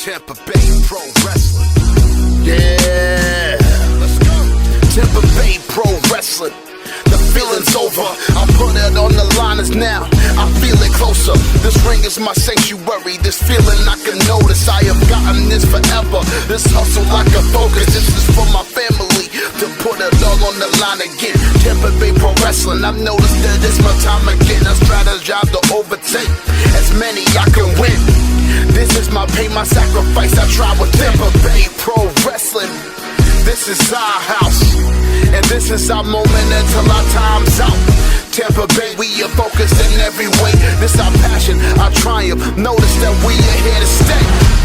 Tampa Bay Pro Wrestling. Yeah, let's go. Tampa Bay Pro Wrestling. The feeling's over, I'll put it on the line as now. I feel it closer, this ring is my sanctuary. This feeling I can notice, I have gotten this forever. This hustle like a focus, this is for my family. To put it all on the line again. Tampa Bay Pro Wrestling, I've noticed that it's my time again. I strategize to overtake as many I can win. This is my pain, my sacrifice, I try with Tampa Bay Pro Wrestling. This is our house, and this is our moment until our time's out. Tampa Bay, we are focused in every way. This our passion, our triumph. Notice that we are here to stay.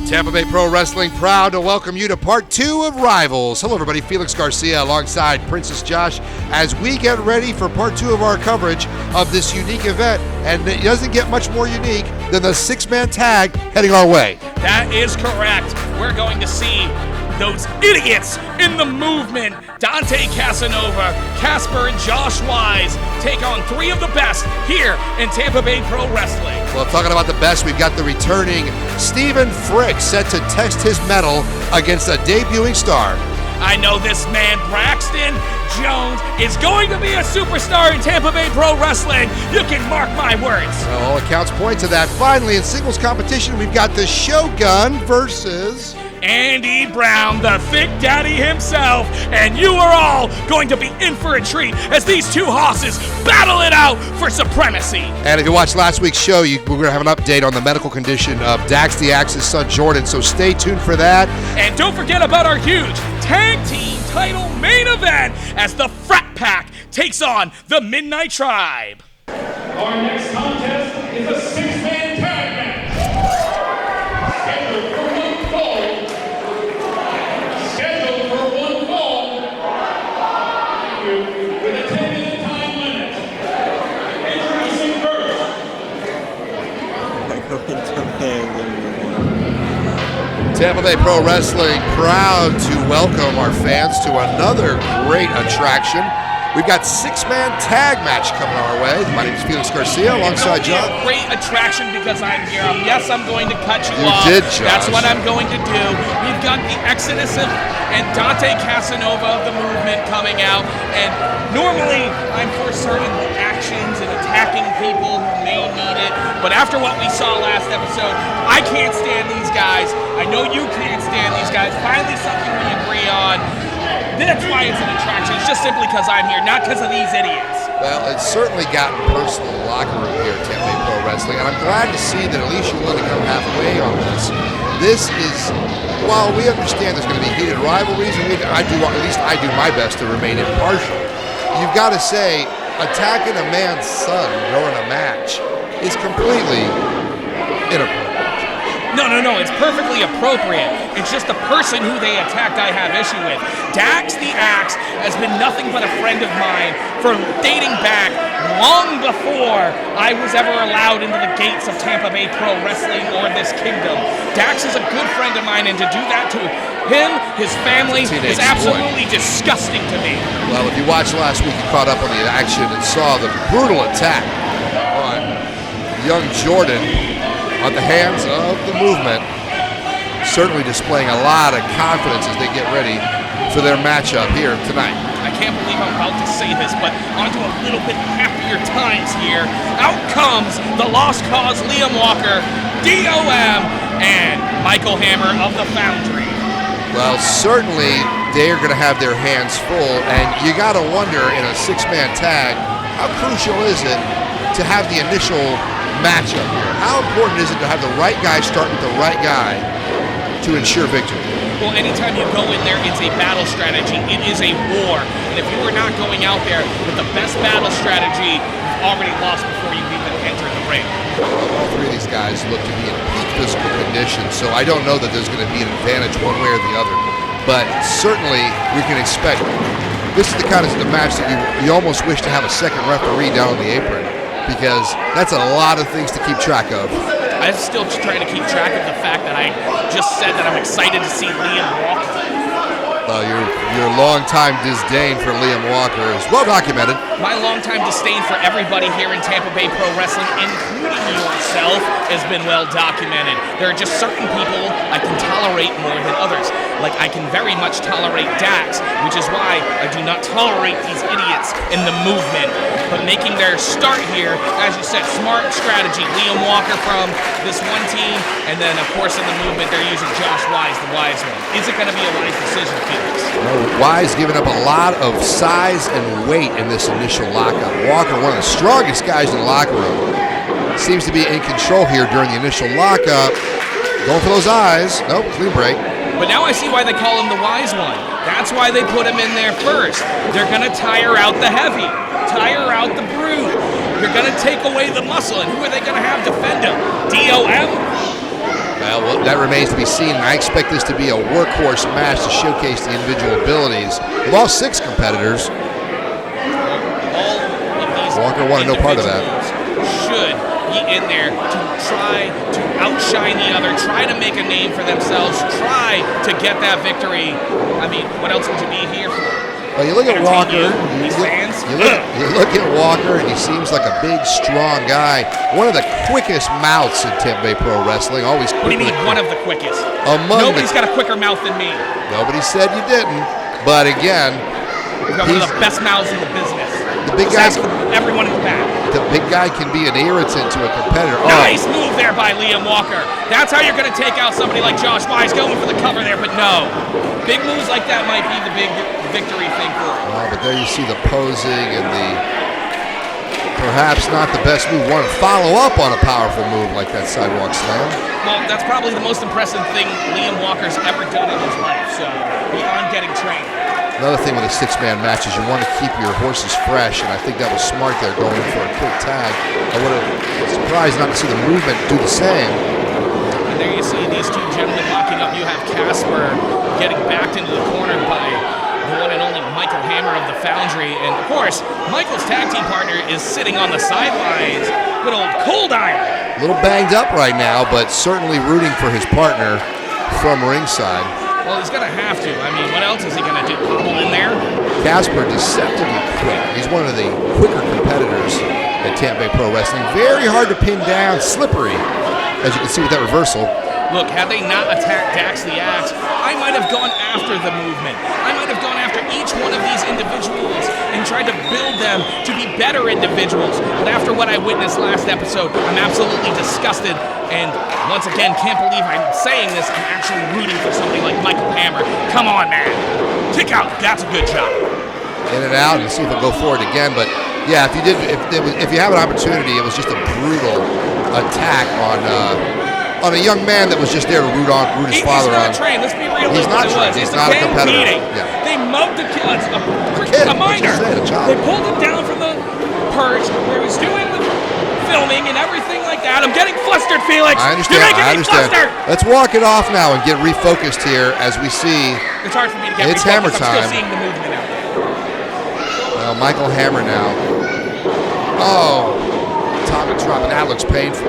Tampa Bay Pro Wrestling proud to welcome you to part 2 of Rivals. Hello everybody, Felix Garcia alongside Princess Josh as we get ready for part 2 of our coverage of this unique event. And it doesn't get much more unique than the 6-man tag heading our way. That is correct. We're going to see those idiots in the movement, Dante Casanova, Casper, and Josh Wise, take on 3 of the best here in Tampa Bay Pro Wrestling. Well, talking about the best, we've got the returning Stephen Frick set to test his mettle against a debuting star. I know this man, Braxton Jones, is going to be a superstar in Tampa Bay Pro Wrestling. You can mark my words. Well, all accounts point to that. Finally, in singles competition, we've got the Shogun versus Andy Brown, the Thick Daddy himself, and you are all going to be in for a treat as these 2 hosses battle it out for supremacy. And if you watched last week's show, we're going to have an update on the medical condition of Dax the Axe's son, Jordan, so stay tuned for that. And don't forget about our huge tag team title main event as the Frat Pack takes on the Midnight Tribe. Our next contest is a 6-man tag match. Tampa Bay Pro Wrestling proud to welcome our fans to another great attraction. We've got 6-man tag match coming our way. My name is Felix Garcia alongside John. A great attraction because I'm here. Yes, I'm going to cut you off. You did, Josh. That's what I'm going to do. We've got the Exodus and Dante Casanova of the movement coming out. And normally I'm for certain actions and attacking people who may need it. But after what we saw last episode, I can't stand these guys. I know you can't stand these guys. Finally something we agree on. That's why it's an attraction. It's just simply because I'm here, not because of these idiots. Well, it's certainly gotten personal in the locker room here at Tampa Bay Pro Wrestling, and I'm glad to see that at least you're willing to come halfway on this. This is, while we understand there's going to be heated rivalries, and at least I do my best to remain impartial. You've got to say, attacking a man's son during a match is completely inappropriate. No, it's perfectly appropriate. It's just the person who they attacked I have issue with. Dax the Axe has been nothing but a friend of mine for dating back long before I was ever allowed into the gates of Tampa Bay Pro Wrestling or this kingdom. Dax is a good friend of mine, and to do that to him, his family, is absolutely disgusting to me. Well, if you watched last week, you caught up on the action and saw the brutal attack on young Jordan on the hands of the movement, certainly displaying a lot of confidence as they get ready for their matchup here tonight. I can't believe I'm about to say this, but onto a little bit happier times here. Out comes the Lost Cause Liam Walker, DOM, and Michael Hammer of the Foundry. Well, certainly they're going to have their hands full, and you got to wonder in a 6-man tag, how crucial is it to have the initial matchup here? How important is it to have the right guy start with the right guy to ensure victory? Well, anytime you go in there, it's a battle strategy. It is a war. And if you are not going out there with the best battle strategy, you've already lost before you even enter the ring. All 3 of these guys look to be in peak physical condition, so I don't know that there's going to be an advantage one way or the other. But certainly we can expect this is the kind of the match that you almost wish to have a second referee down on the apron because that's a lot of things to keep track of. I'm still trying to keep track of the fact that I just said that I'm excited to see Liam Walker. Your long-time disdain for Liam Walker is well documented. My long-time disdain for everybody here in Tampa Bay Pro Wrestling, including yourself, has been well documented. There are just certain people I can tolerate more than others. Like, I can very much tolerate Dax, which is why I do not tolerate these idiots in the movement. But making their start here, as you said, smart strategy. Liam Walker from this one team, and then, of course, in the movement, they're using Josh Wise, the wise one. Is it going to be a wise decision, Felix? No, Wise giving up a lot of size and weight in this initial lockup. Walker, one of the strongest guys in the locker room, seems to be in control here during the initial lockup. Going for those eyes. Nope, clean break. But now I see why they call him the wise one. That's why they put him in there first. They're going to tire out the heavy, tire out the brute. They're going to take away the muscle. And who are they going to have defend him? DOM? Well, that remains to be seen, and I expect this to be a workhorse match to showcase the individual abilities of all 6 competitors. All of these Walker wanted no part of that. Should be in there to try to outshine the other, try to make a name for themselves, try to get that victory. I mean, what else would you be here for? Well, you look at Walker, These fans? you look at Walker, and he seems like a big, strong guy. One of the quickest mouths in Tampa Bay Pro Wrestling. Always quick. What do you mean, one of the quickest? Nobody's got a quicker mouth than me. Nobody said you didn't. But again, We've got one of the best mouths in the business. The big guy, everyone in the back. The big guy can be an irritant to a competitor. Nice move there by Liam Walker. That's how you're going to take out somebody like Josh Wise, going for the cover there, but no. Big moves like that might be the big victory thing for him. But there you see the posing and the perhaps not the best move. One follow up on a powerful move like that sidewalk slam. Well, that's probably the most impressive thing Liam Walker's ever done in his life, so beyond getting trained. Another thing with a 6-man match is you want to keep your horses fresh, and I think that was smart there going in for a quick tag. I would have been surprised not to see the movement do the same. And there you see these two gentlemen locking up. You have Casper getting backed into the corner by the one and only Michael Hammer of the Foundry. And, of course, Michael's tag team partner is sitting on the sidelines. Good old Cold Iron. A little banged up right now, but certainly rooting for his partner from ringside. Well, he's going to have to. I mean, what else is he going to do? Hobble in there? Casper, deceptively quick. He's one of the quicker competitors at Tampa Bay Pro Wrestling. Very hard to pin down, slippery, as you can see with that reversal. Look, had they not attacked Dax the Axe, I might have gone after the movement. I might have gone after each one of these individuals and tried to build them to be better individuals. But after what I witnessed last episode, I'm absolutely disgusted. And once again, can't believe I'm saying this. I'm actually rooting for somebody like Michael Hammer. Come on, man. Kick out. That's a good job. In and out, and see if it'll go forward again. But yeah, if you have an opportunity, it was just a brutal attack on a young man that was just there to root his father on. He's not trained. Let's be real. He's not trained. He's not a competitor. Yeah. They mugged a minor. They pulled him down from the perch where he was doing the filming and everything like that. I'm getting flustered, Felix. I understand. You're making me flustered. Let's walk it off now and get refocused here as we see. It's hard for me to get It's refocused. Hammer time. I'm still seeing the movement out there. Well, Michael Hammer now. Oh, atomic drop, and that looks painful.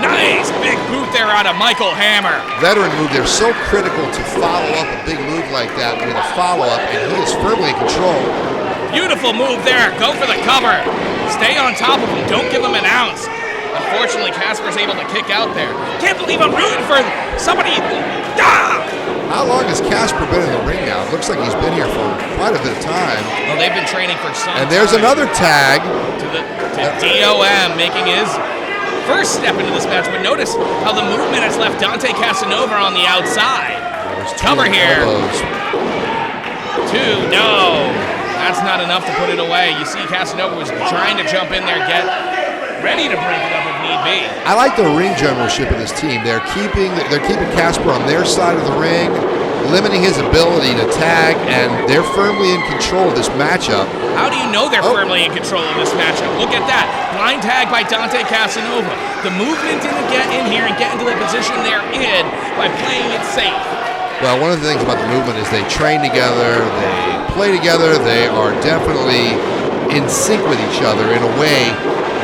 Nice big boot there out of Michael Hammer. Veteran move. They're so critical to follow up a big move like that with a follow-up, and he is firmly in control. Beautiful move there. Go for the cover. Stay on top of him. Don't give him an ounce. Unfortunately, Casper's able to kick out there. Can't believe I'm rooting for somebody. Ah! How long has Casper been in the ring now? It looks like he's been here for quite a bit of time. Well, they've been training for some And there's time. another tag. To DOM, making his first step into this match. But notice how the movement has left Dante Casanova on the outside. Cover here. Two, no. That's not enough to put it away. You see Casanova was trying to jump in there, get ready to break it up if need be. I like the ring generalship of this team. They're keeping Casper on their side of the ring, limiting his ability to tag, and they're firmly in control of this matchup. How do you know they're firmly in control of this matchup? Look at that. Blind tag by Dante Casanova. The movement to get in here and get into the position they're in by playing it safe. Well, one of the things about the movement is they train together, they play together, they are definitely in sync with each other in a way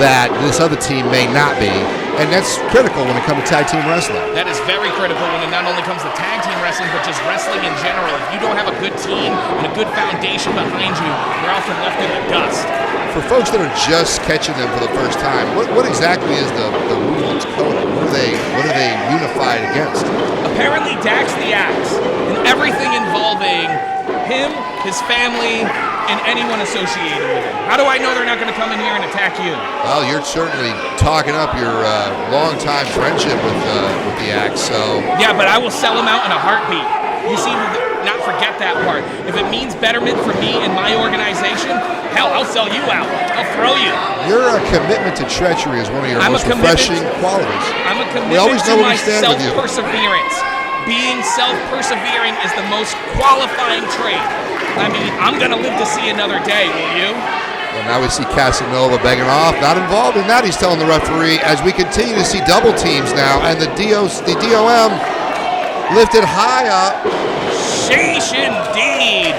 that this other team may not be. And that's critical when it comes to tag team wrestling. That is very critical when it not only comes to tag team wrestling, but just wrestling in general. If you don't have a good team and a good foundation behind you, you're often left in the dust. For folks that are just catching them for the first time, what exactly is the movement code? What are they unified against? Apparently Dax the Axe, and everything involving him, his family, and anyone associated with him. How do I know they're not going to come in here and attack you? Well, you're certainly talking up your long-time friendship with the Axe, so... Yeah, but I will sell him out in a heartbeat. You seem to not forget that part. If it means betterment for me and my organization, hell, I'll sell you out. I'll throw you. Your commitment to treachery is one of your most refreshing qualities. I'm a commitment we always know to where my we stand with you. self-perseverance. Being self-persevering is the most qualifying trait. I mean, I'm going to live to see another day, will you? Well, now we see Casanova begging off. Not involved in that, he's telling the referee, as we continue to see double teams now, and the DOM lifted high up. Sheesh indeed.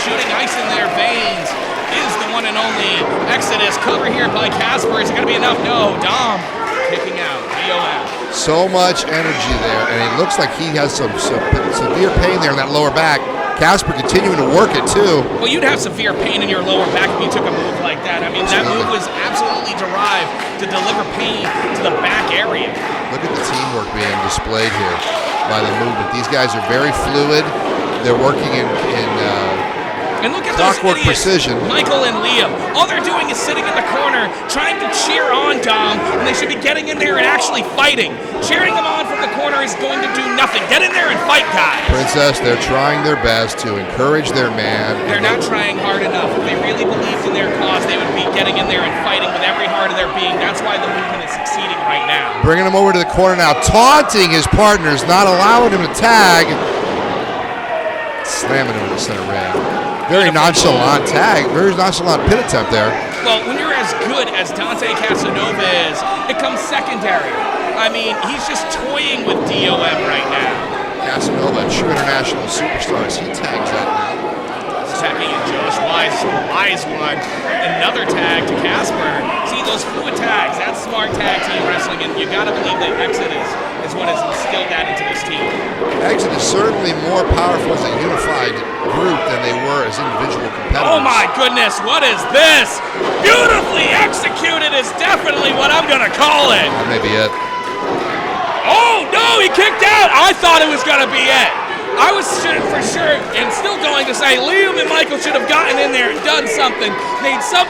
Shooting ice in their veins is the one and only Exodus. Cover here by Casper. Is it going to be enough? No. Dom kicking out. DOM. So much energy there, and it looks like he has some severe pain there in that lower back. Casper continuing to work it too. Well, you'd have severe pain in your lower back if you took a move like that. I mean, that move was absolutely derived to deliver pain to the back area. Look at the teamwork being displayed here by the movement. These guys are very fluid. They're working in and look at clockwork those idiots, precision. Michael and Liam. All they're doing is sitting in the corner trying to cheer on Dom, and they should be getting in there and actually fighting. Cheering them on from the corner is going to do nothing. Get in there and fight, guys. Princess, they're trying their best to encourage their man. They're not trying hard enough. If they really believed in their cause, they would be getting in there and fighting with every heart of their being. That's why the movement is succeeding right now. Bringing him over to the corner now, taunting his partners, not allowing him to tag. Slamming him in the center ring. Very nonchalant tag, very nonchalant pin attempt there. Well, when you're as good as Dante Casanova is, it comes secondary. I mean, he's just toying with DOM right now. Casanova, a true international superstar, as he tags that now. Tagging in Josh Wise one. Another tag to Casper. See, those fluid tags, that's smart tag team wrestling, and you gotta believe that Exodus is what has instilled that into this team. Exodus certainly more powerful as a unified group than they were as individual competitors. Oh my goodness, what is this? Beautifully executed is definitely what I'm gonna call it. That may be it. Oh no, he kicked out. I thought it was gonna be it. I was for sure and still going to say Liam and Michael should have gotten in there and done something, made some